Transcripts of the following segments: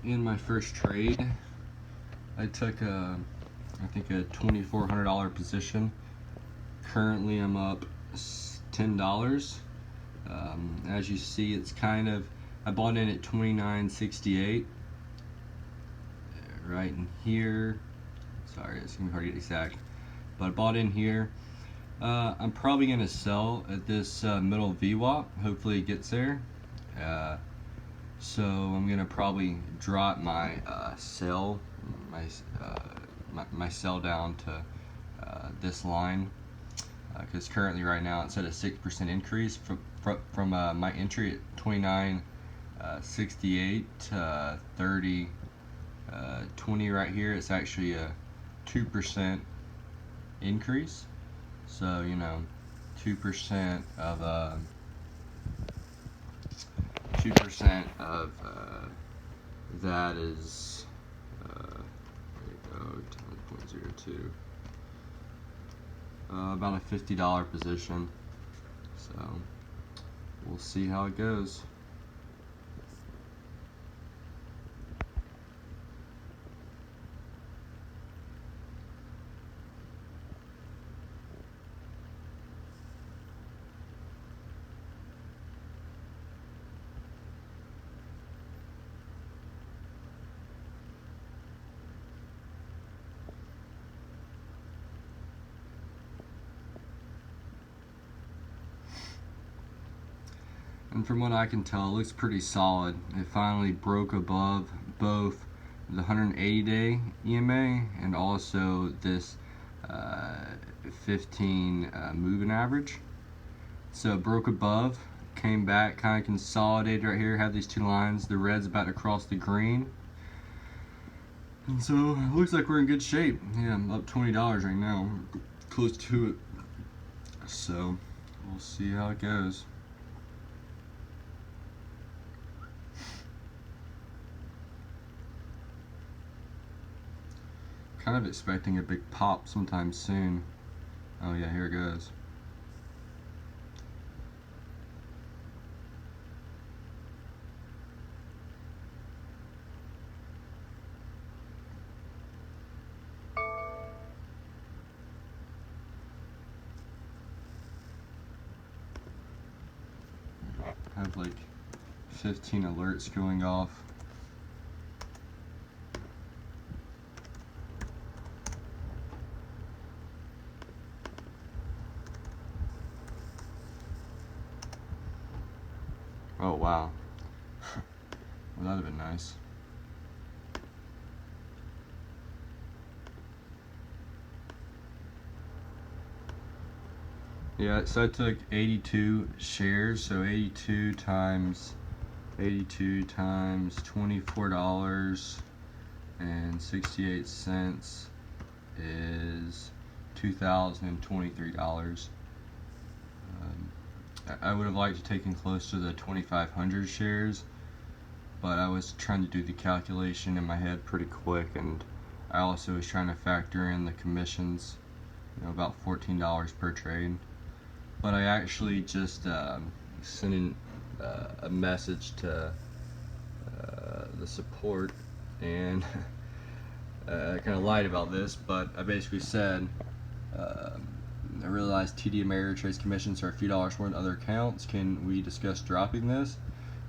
in my first trade, I took I think a $2,400 position. Currently, I'm up $10. As you see, it's kind of, I bought in at $29.68. Right in here. Sorry, it's gonna be hard to get exact, but I bought in here. I'm probably gonna sell at this middle VWAP. Hopefully, it gets there. So I'm gonna probably drop my sell, my sell down to this line, because currently right now it's at a 6% increase from my entry at 29.68 to 30.20 right here. It's actually a 2% increase. So 2% of 2% of that is there you go, 10.02. About a $50 position. So we'll see how it goes. And from what I can tell, it looks pretty solid. It finally broke above both the 180-day EMA and also this 15 moving average. So it broke above, came back, kind of consolidated right here, have these two lines. The red's about to cross the green. And so it looks like we're in good shape. Yeah, I'm up $20 right now, close to it. So we'll see how it goes. Kind of expecting a big pop sometime soon. Oh yeah, here it goes. I have like 15 alerts going off. Oh wow. Well, that'd have been nice. Yeah, so I took 82 shares, so 82 times $24.68 is $2,023. I would have liked to take in close to the 2,500 shares, but I was trying to do the calculation in my head pretty quick, and I also was trying to factor in the commissions, about $14 per trade. But I actually just sent in a message to the support, and I kind of lied about this, but I basically said I realized TD Ameritrade's commissions are a few dollars more than other accounts. Can we discuss dropping this?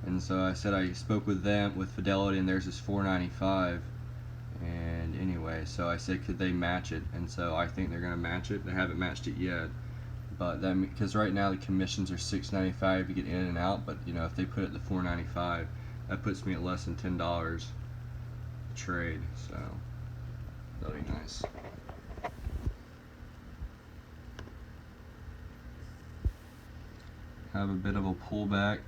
And so I said I spoke with them, with Fidelity, and theirs is $4.95. And anyway, so I said, could they match it? And so I think they're gonna match it. They haven't matched it yet, but then because right now the commissions are $6.95 to get in and out. But if they put it to $4.95, that puts me at less than $10 a trade. So that'll be nice. Have a bit of a pullback.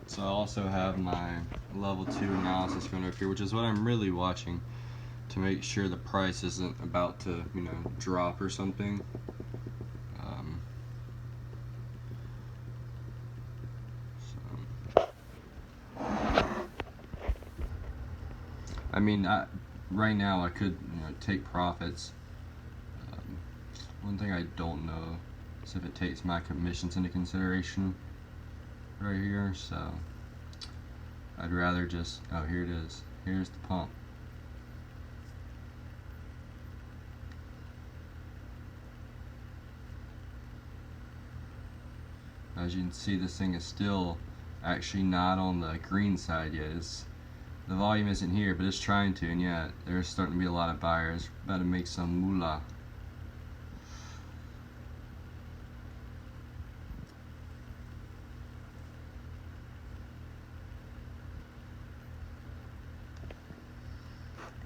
So I also have my level 2 analysis going up here, which is what I'm really watching to make sure the price isn't about to, drop or something. I mean, right now I could, take profits. One thing I don't know is if it takes my commissions into consideration. right here, so I'd rather just, oh, here it is. Here's the pump. As you can see, this thing is still actually not on the green side yet. The volume isn't here, but it's trying to, and yeah, there's starting to be a lot of buyers. About to make some moolah.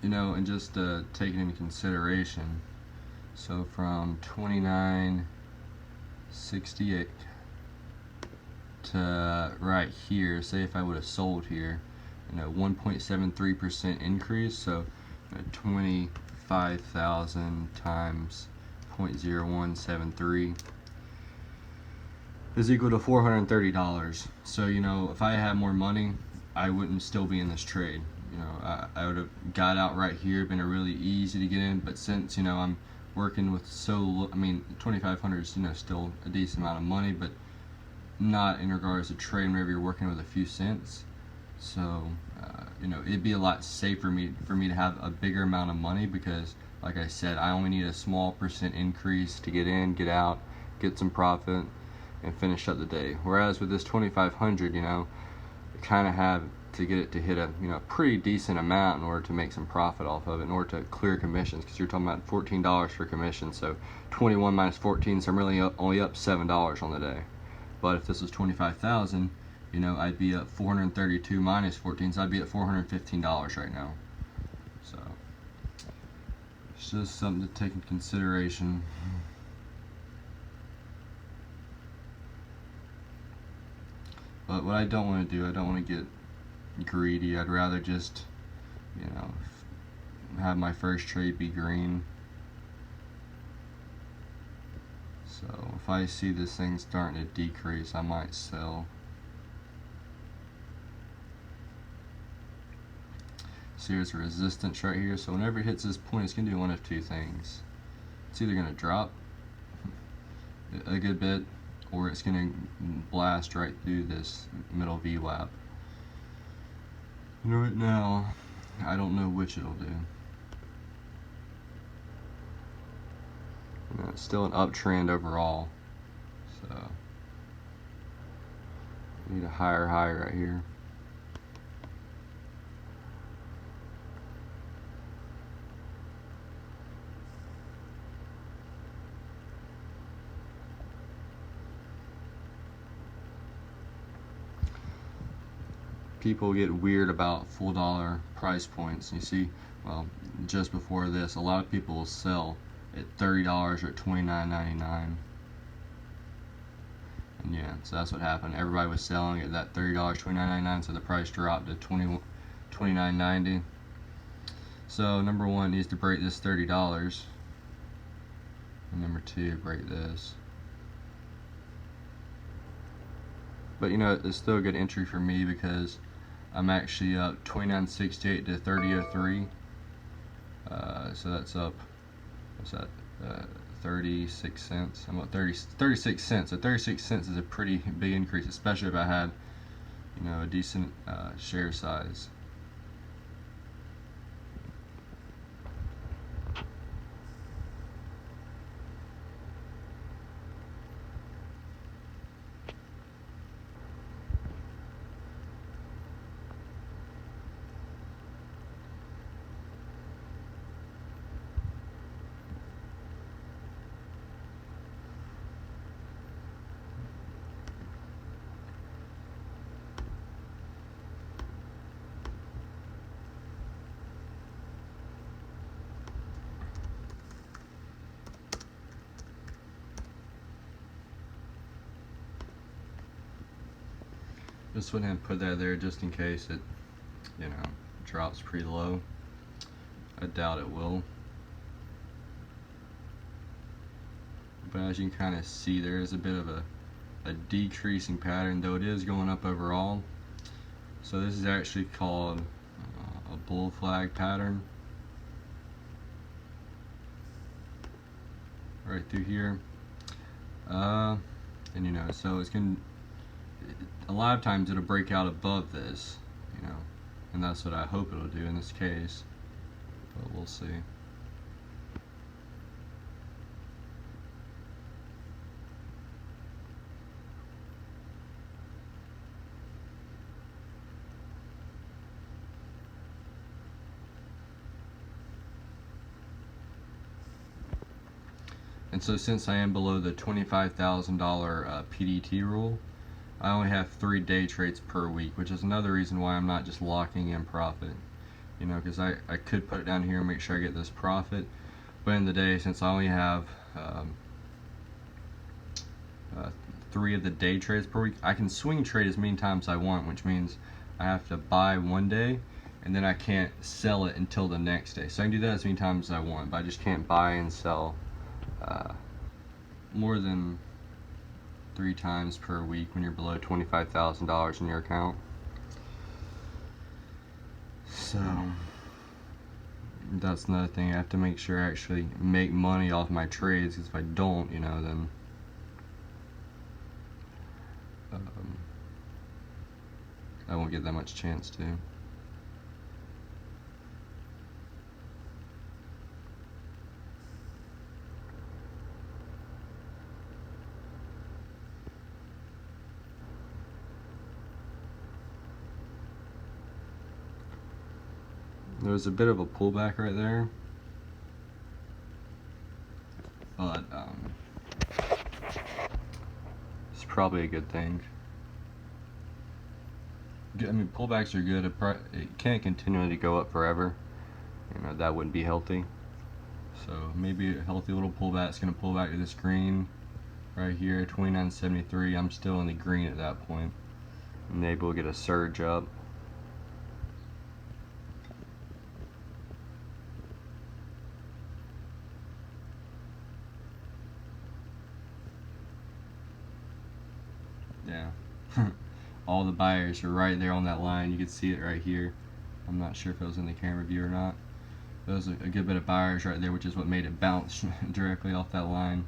You know, and just taking into consideration, so from 29.68 to right here, say if I would have sold here, you know, 1.73% increase, so 25,000 times 0.0173 is equal to $430. So, you know, if I had more money, I wouldn't still be in this trade. You know, I would have got out right here, been a really easy to get in, but since, you know, I'm working with I mean, 2,500 is, you know, still a decent amount of money, but not in regards to trading whenever you're working with a few cents. So, you know, it'd be a lot safer for me to have a bigger amount of money, because, like I said, I only need a small percent increase to get in, get out, get some profit, and finish up the day. Whereas with this 2,500, you know, you kind of have to get it to hit a, you know, pretty decent amount in order to make some profit off of it, in order to clear commissions, because you're talking about $14 for commission. So 21 minus 14, so I'm really only up $7 on the day. But if this was 25,000, you know, I'd be at 432 minus 14, so I'd be at $415 right now. So it's just something to take into consideration. But what I don't want to do, I don't want to get greedy. I'd rather just, you know, have my first trade be green. So if I see this thing starting to decrease, I might sell. See, there's a resistance right here, so whenever it hits this point, it's going to do one of two things. It's either going to drop a good bit, or it's going to blast right through this middle VWAP. And right now, I don't know which it'll do. You know, it's still an uptrend overall, so we need a higher high right here. People get weird about full dollar price points. You see, well, just before this, a lot of people will sell at $30 or at $29.99. And yeah, so that's what happened. Everybody was selling at that $30, $29.99, so the price dropped to $29.90. So number one needs to break this $30, and number two, break this. But you know, it's still a good entry for me, because I'm actually up 29.68 to 30.03. So that's up, what's that, 36 cents. I'm up 36 cents. So 36 cents is a pretty big increase, especially if I had, you know, a decent share size. Just went ahead and put that there just in case it, you know, drops pretty low. I doubt it will. But as you can kind of see, there is a bit of a decreasing pattern, though it is going up overall. So this is actually called a bull flag pattern. Right through here. And you know, so it's going to, a lot of times it'll break out above this, you know, and that's what I hope it'll do in this case, but we'll see. And so since I am below the $25,000 PDT rule, I only have 3 day trades per week, which is another reason why I'm not just locking in profit. You know, because I could put it down here and make sure I get this profit, but in the day, since I only have 3 of the day trades per week, I can swing trade as many times as I want, which means I have to buy one day and then I can't sell it until the next day. So I can do that as many times as I want, but I just can't buy and sell more than 3 times per week when you're below $25,000 in your account. So that's another thing. I have to make sure I actually make money off my trades, because if I don't, you know, then I won't get that much chance to. There was a bit of a pullback right there, but it's probably a good thing. I mean, pullbacks are good. It can't continually go up forever. You know, that wouldn't be healthy. So maybe a healthy little pullback is going to pull back to this green right here, 29.73. I'm still in the green at that point. Maybe we'll get a surge up. Yeah. All the buyers are right there on that line. You can see it right here. I'm not sure if it was in the camera view or not. There was a good bit of buyers right there, which is what made it bounce directly off that line.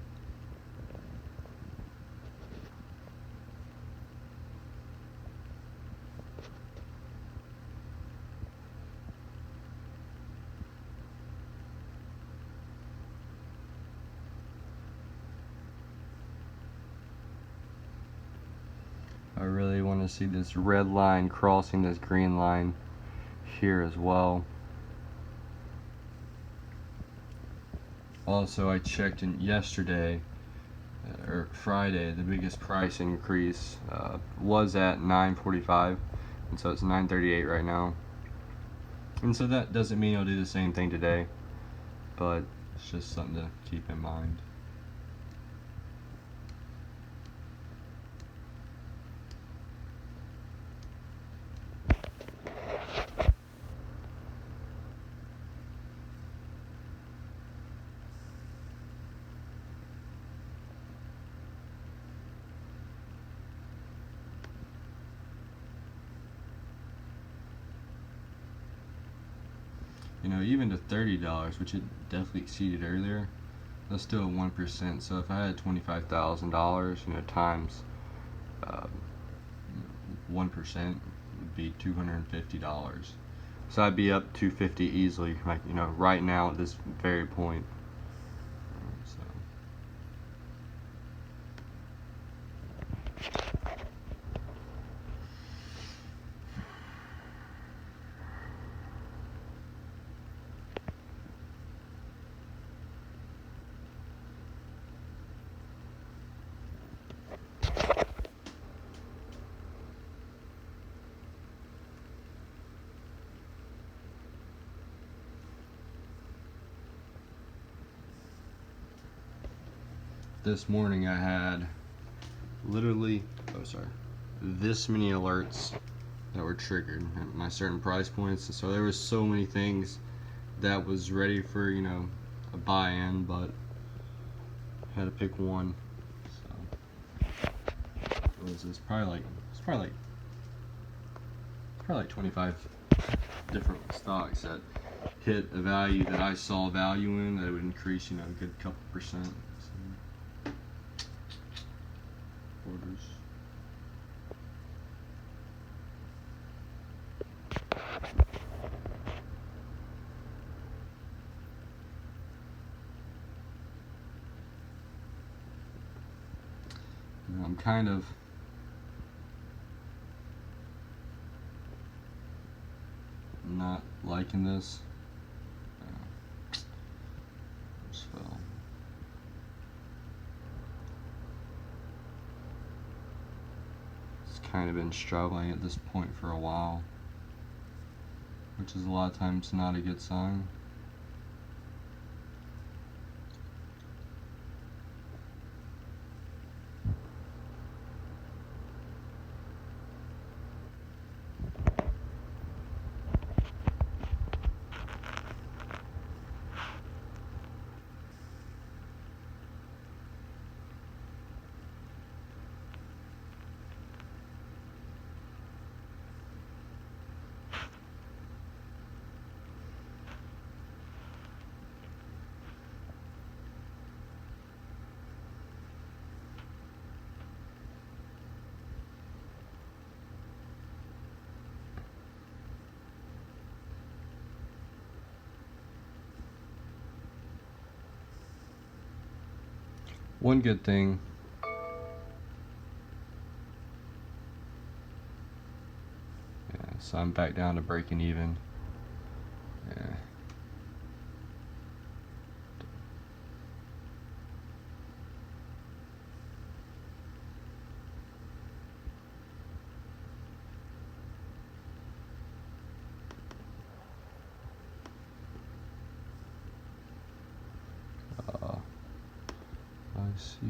I really want to see this red line crossing this green line here as well. Also, I checked in yesterday, or Friday, the biggest price increase was at 9.45, and so it's 9.38 right now. And so that doesn't mean I'll do the same thing today, but it's just something to keep in mind. You know, even to $30, which it definitely exceeded earlier, that's still 1%. So if I had $25,000, you know, times 1% would be $250. So I'd be up $250 easily, like, you know, right now at this very point. So. This morning I had literally, this many alerts that were triggered at my certain price points. And so there was so many things that was ready for, you know, a buy-in, but I had to pick one. So what was this? Probably like 25 different stocks that hit a value that I saw value in, that it would increase, you know, a good couple percent. So, orders. kind of not liking this. Just fell. It's kind of been struggling at this point for a while, which is a lot of times not a good sign. One good thing, yeah, so I'm back down to breaking even. Yeah. I see.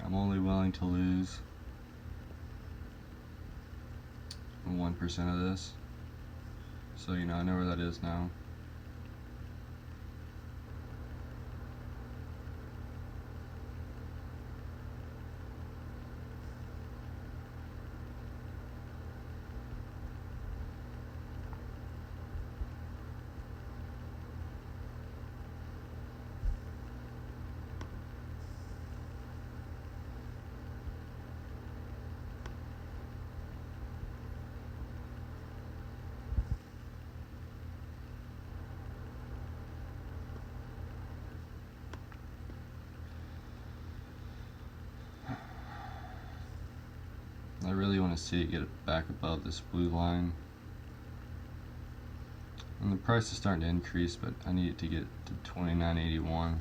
I'm only willing to lose 1% of this. So, you know, I know where that is now. I really want to see it get back above this blue line. And the price is starting to increase, but I need it to get to 29.81.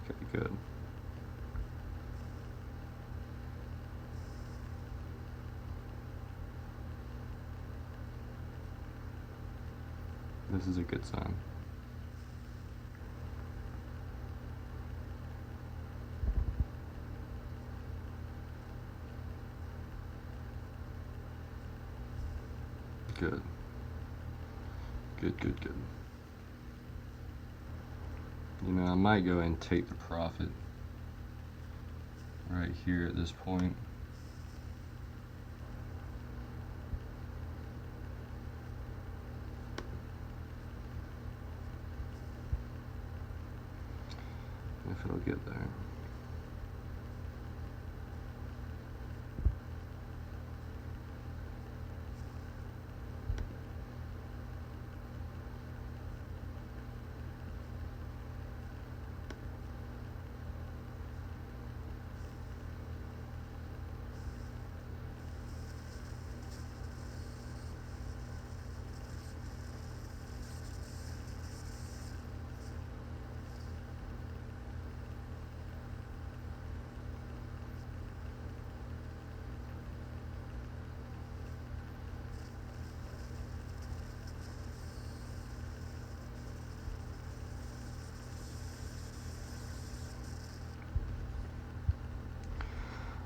Okay, good. This is a good sign. Good. Good, good, good. You know, I might go and take the profit right here at this point. If it'll get there.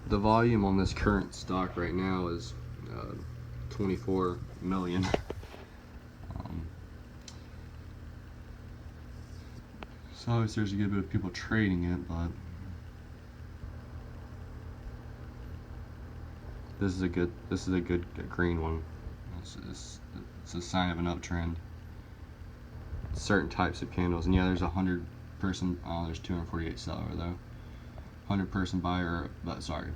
The volume on this current stock right now is 24 million. So obviously there's a good bit of people trading it, but this is a good green one. It's a sign of an uptrend. Certain types of candles, and yeah, there's 100 person. Oh, there's 248 seller though. 100 person buyer, but sorry,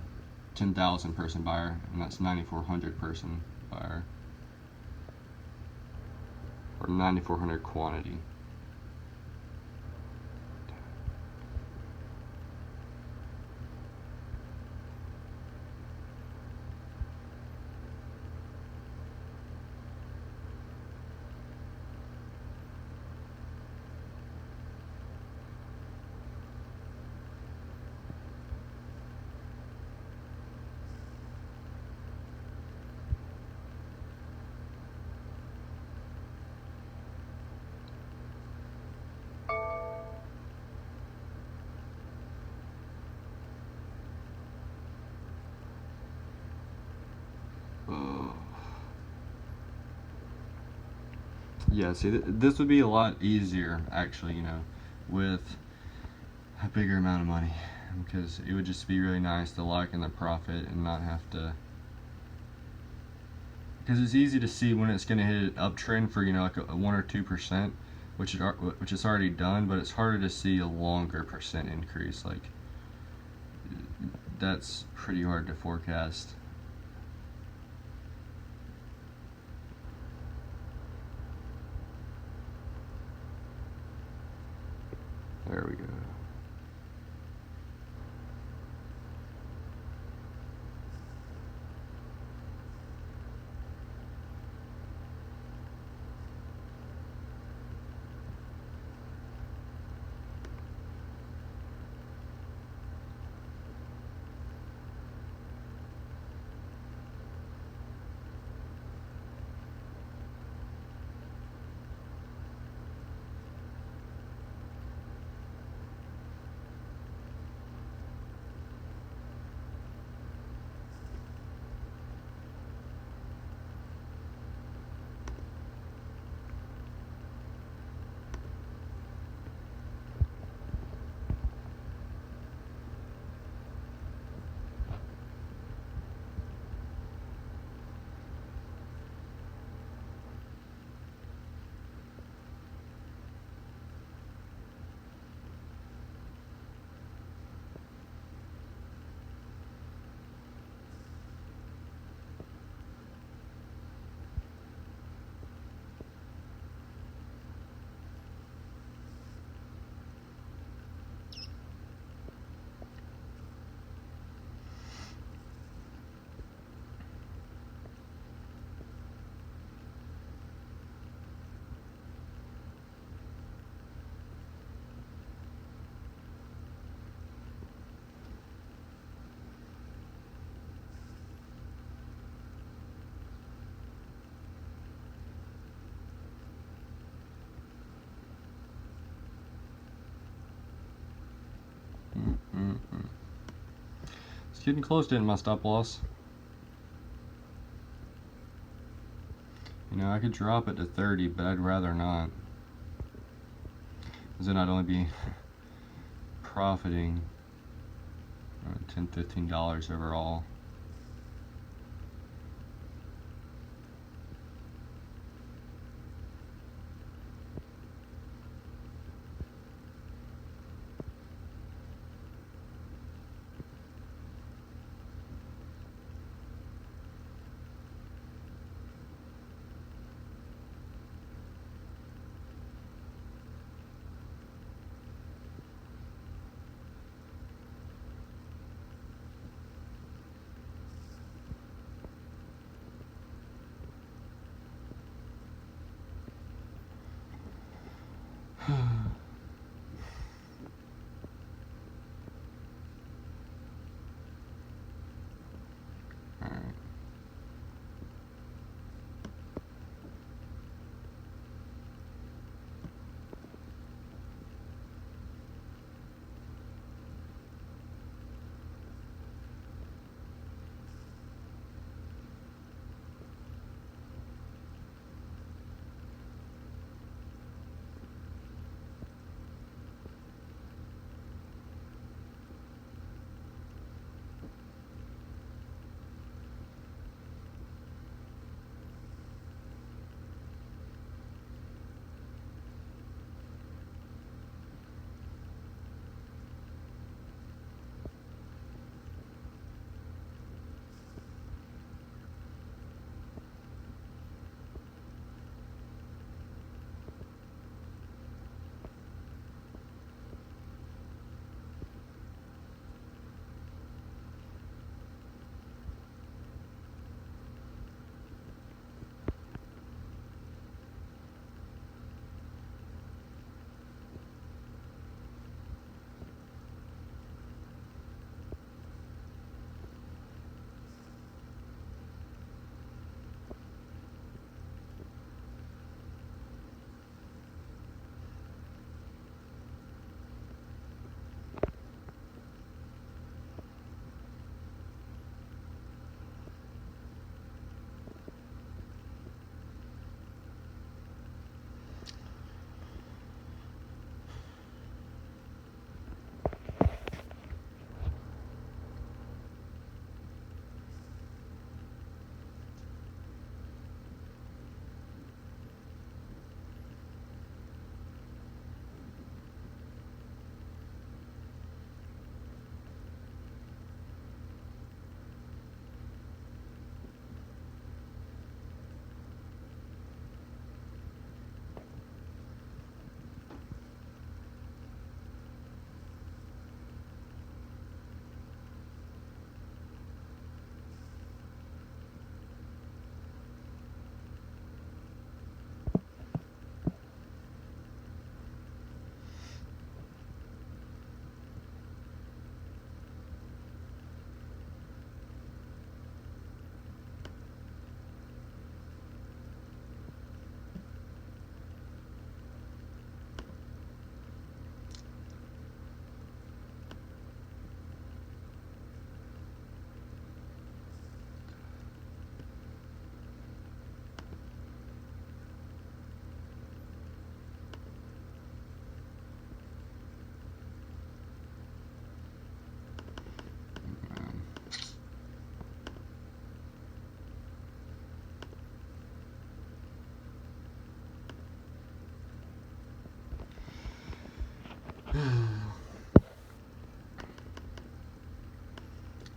10,000 person buyer, and that's 9,400 person buyer, or 9,400 quantity. Yeah, see, this would be a lot easier, actually, you know, with a bigger amount of money, because it would just be really nice to lock in the profit and not have to, because it's easy to see when it's going to hit an uptrend for, you know, like a 1 or 2%, which it's already done, but it's harder to see a longer percent increase. Like, that's pretty hard to forecast. There we go. It's getting close to hitting my stop loss. You know, I could drop it to 30, but I'd rather not, because then I'd only be profiting $10, $15 overall.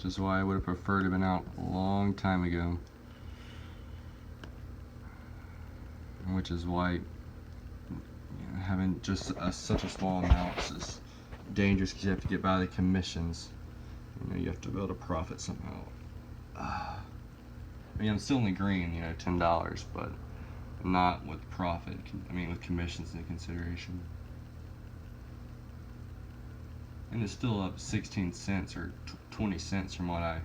which is why I would have preferred to have been out a long time ago. Which is why having just such a small amount is just dangerous, because you have to get by the commissions. You have to be able to profit somehow. I mean, I'm still in the green, $10, but not with profit. I mean, with commissions in consideration. And it's still up 16 cents or 20 cents from what I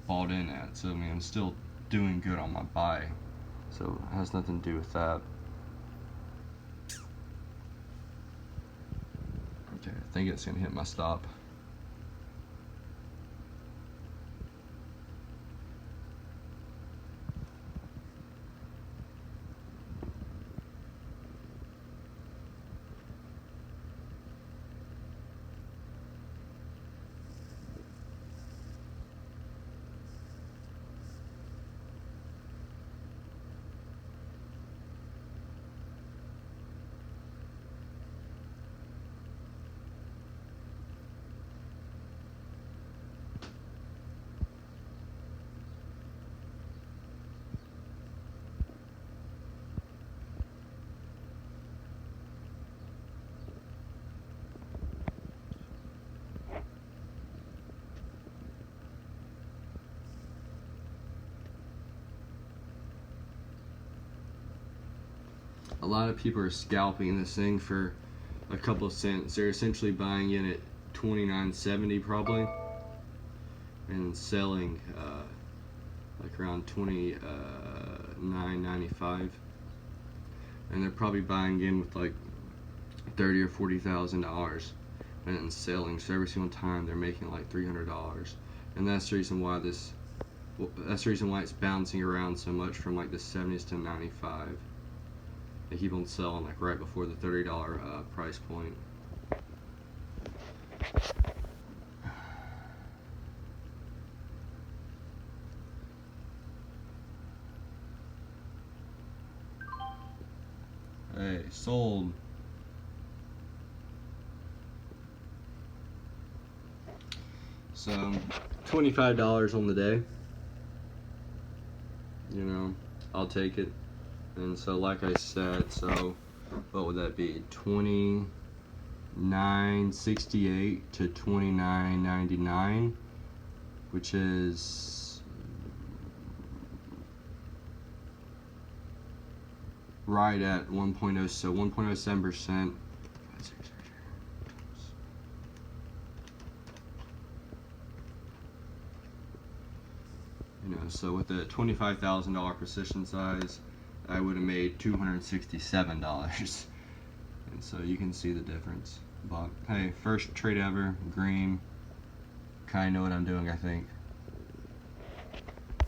bought in at. So, I mean, I'm still doing good on my buy. So, it has nothing to do with that. Okay, I think it's going to hit my stop. A lot of people are scalping this thing for a couple of cents. They're essentially buying in at $29.70 probably, and selling like around $29.95, and they're probably buying in with like $30,000 or $40,000 and then selling. So every single time they're making like $300, and that's the reason why it's bouncing around so much from like the 70s to 95. They keep on selling like right before the $30 price point. Hey, sold. So, $25 on the day. I'll take it. And so, like I said, so what would that be? $29.68 to $29.99, which is right at 1.0, so 1.07%. So with a $25,000 position size, I would have made $267. And so you can see the difference. But hey, first trade ever, green. Kind of know what I'm doing, I think.